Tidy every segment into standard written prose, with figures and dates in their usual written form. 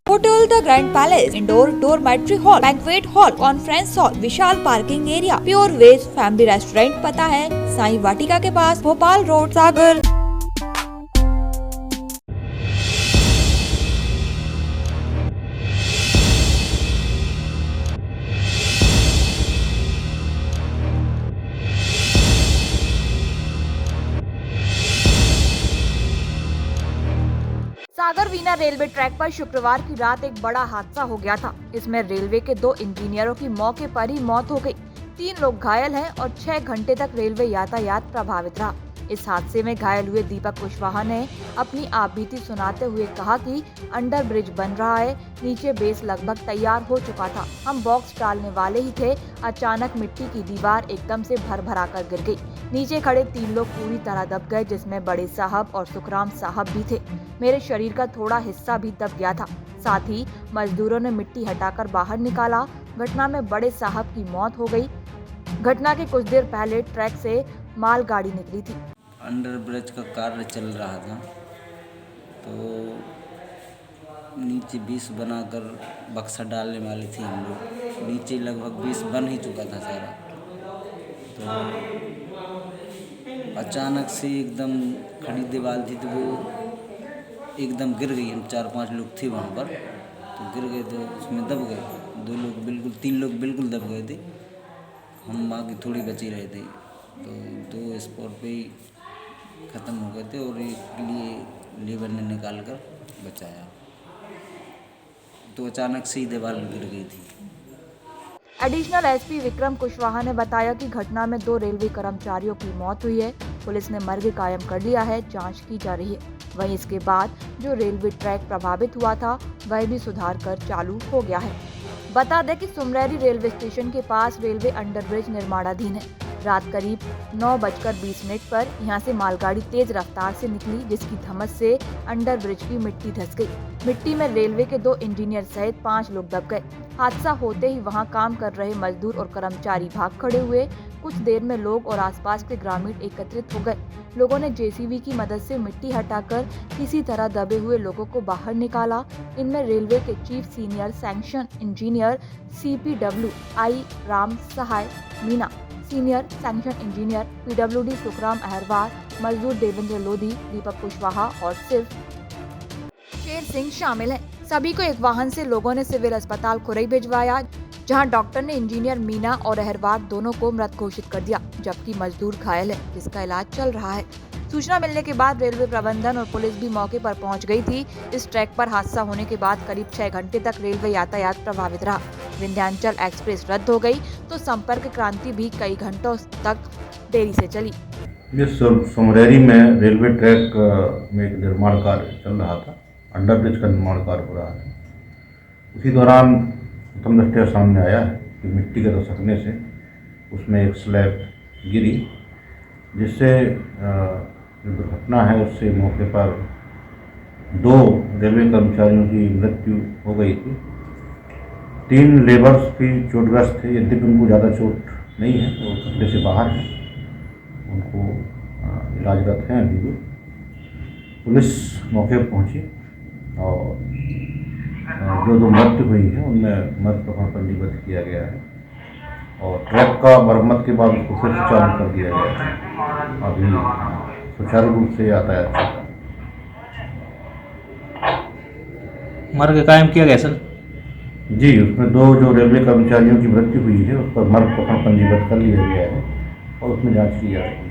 Hotel the grand palace, indoor dormitory hall, banquet hall, conference hall, विशाल parking area, pure veg family restaurant. पता है साईं वाटिका के पास, Bhopal road, Sagar. Sagar Bina railway track पर शुक्रवार की रात एक बड़ा हादसा हो गया था। इसमें रेलवे के 2 इंजीनियरों की मौके पर ही मौत हो गई। 3 लोग घायल हैं और 6 घंटे तक रेलवे यातायात प्रभावित रहा। इस हादसे में घायल हुए दीपक कुशवाहा ने अपनी आपबीती सुनाते हुए कहा कि अंडर ब्रिज बन रहा है, नीचे बेस लगभग तैयार हो चुका था, हम बॉक्स डालने वाले ही थे, अचानक मिट्टी की दीवार एकदम से भर कर गिर गई। नीचे खड़े 3 लोग पूरी तरह दब गए, जिसमें बड़े साहब और सुखराम साहब भी थे। मेरे शरीर का थोड़ा हिस्सा भी दब गया था। साथ ही मजदूरों ने मिट्टी हटाकर बाहर निकाला। घटना में बड़े साहब की मौत हो गई। घटना के कुछ देर पहले ट्रैक से मालगाड़ी निकली थी। अंडर ब्रिज का कार्य चल रहा था, तो नीचे 20 बनाकर बक्सा डालने वाले थे हम लोग। नीचे लगभग 20 बन ही चुका था सारा, तो अचानक से एकदम खड़ी दीवार थी, तो वो एकदम गिर गई। हम 4-5 लोग थे वहाँ पर, तो गिर गए, तो उसमें दब गए। 2 लोग बिल्कुल, 3 लोग बिल्कुल दब गए थे। हम बाकी थोड़ी बची रहे थे, तो 2 स्पॉट पे ही ख़त्म हो गए थे और एक लिए लेबर ने निकाल कर बचाया। तो अचानक से ही दीवार गिर गई थी। एडिशनल एसपी विक्रम कुशवाहा ने बताया कि घटना में 2 रेलवे कर्मचारियों की मौत हुई है। पुलिस ने मर्ग कायम कर लिया है, जांच की जा रही है। वहीं इसके बाद जो रेलवे ट्रैक प्रभावित हुआ था, वह भी सुधार कर चालू हो गया है। बता दें कि सुमरेरी रेलवे स्टेशन के पास रेलवे अंडरब्रिज निर्माणाधीन है। रात करीब 9:20 पर यहां से मालगाड़ी तेज रफ्तार से निकली, जिसकी धमक से अंडरब्रिज की मिट्टी धंस गई। मिट्टी में रेलवे के 2 इंजीनियर सहित 5 लोग दब गए। हादसा होते ही वहां काम कर रहे मजदूर और कर्मचारी भाग खड़े हुए। कुछ देर में लोग और आसपास के ग्रामीण एकत्रित हो गए। लोगों ने जेसीबी की मदद से मिट्टी हटाकर किसी तरह दबे हुए लोगों को बाहर निकाला। इनमें रेलवे के chief senior sanction engineer CPW I Ram Sahay Meena, senior sanction engineer PWD Sukhram Aharwar, मजदूर देवेंद्र लोधी, दीपक कुशवाहा और सिर्फ शेर सिंह शामिल हैं। सभी को एक वाहन से लोगों ने सिविल अस्पताल खुरई भिजवाया, जहां डॉक्टर ने इंजीनियर मीना और अहरवार दोनों को मृत घोषित कर दिया, जबकि मजदूर घायल है, जिसका इलाज चल रहा है। सूचना मिलने के बाद रेलवे प्रबंधन और पुलिस भी मौके पर पहुंच गई थी। इस ट्रैक पर हादसा होने के बाद करीब 6 घंटे तक रेलवे यातायात प्रभावित रहा। विंध्याचल एक्सप्रेस रद्द हो गई, तो संपर्क क्रांति भी कई घंटों तक देरी से चली। ये सुमरेरी में रेलवे ट्रैक में एक निर्माण कार्य चल रहा था, अंडरब्रिज का निर्माण कार्य हो रहा था। उसी दौरान प्रथम दृष्टया सामने आया है कि मिट्टी के धसकने से उसमें एक स्लैब गिरी, जिससे जो दुर्घटना है उससे मौके पर 2 रेलवे कर्मचारियों की मृत्यु हो गई थी। 3 लेबर्स भी चोटग्रस्त थे, यद्यपि उनको ज़्यादा चोट नहीं है, वो खतरे से बाहर हैं, उनको इलाजरत हैं अभी भी। पुलिस मौके पर पहुंची और जो 2 मृत्यु हुई है उनमें मृत प्रकरण पंजीबद्ध किया गया है और ट्रैक का मरम्मत के बाद उसको फिर से चालू कर दिया गया है। अभी सुचारू रूप से यातायात चल रहा है। मर्ग कायम किया गया सर? जी, उसमें 2 जो रेलवे कर्मचारियों की मृत्यु हुई है उस पर मर्ग प्रकरण पंजीबद्ध कर लिया गया है और उसमें जांच की जा रही है।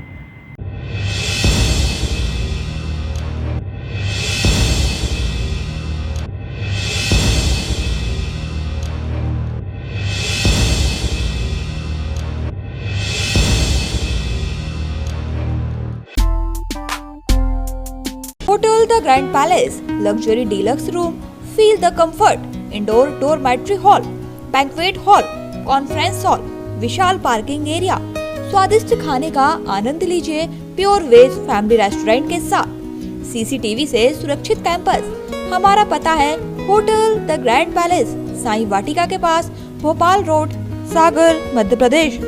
Hotel the grand palace, luxury deluxe room, feel the comfort, indoor dormitory hall, banquet hall, conference hall, विशाल पार्किंग एरिया, स्वादिष्ट खाने का आनंद लीजिए प्योर वेज फैमिली रेस्टोरेंट के साथ, CCTV से सुरक्षित कैंपस। हमारा पता है hotel the grand palace, Sai Vatika के पास, भोपाल रोड, सागर, मध्य प्रदेश।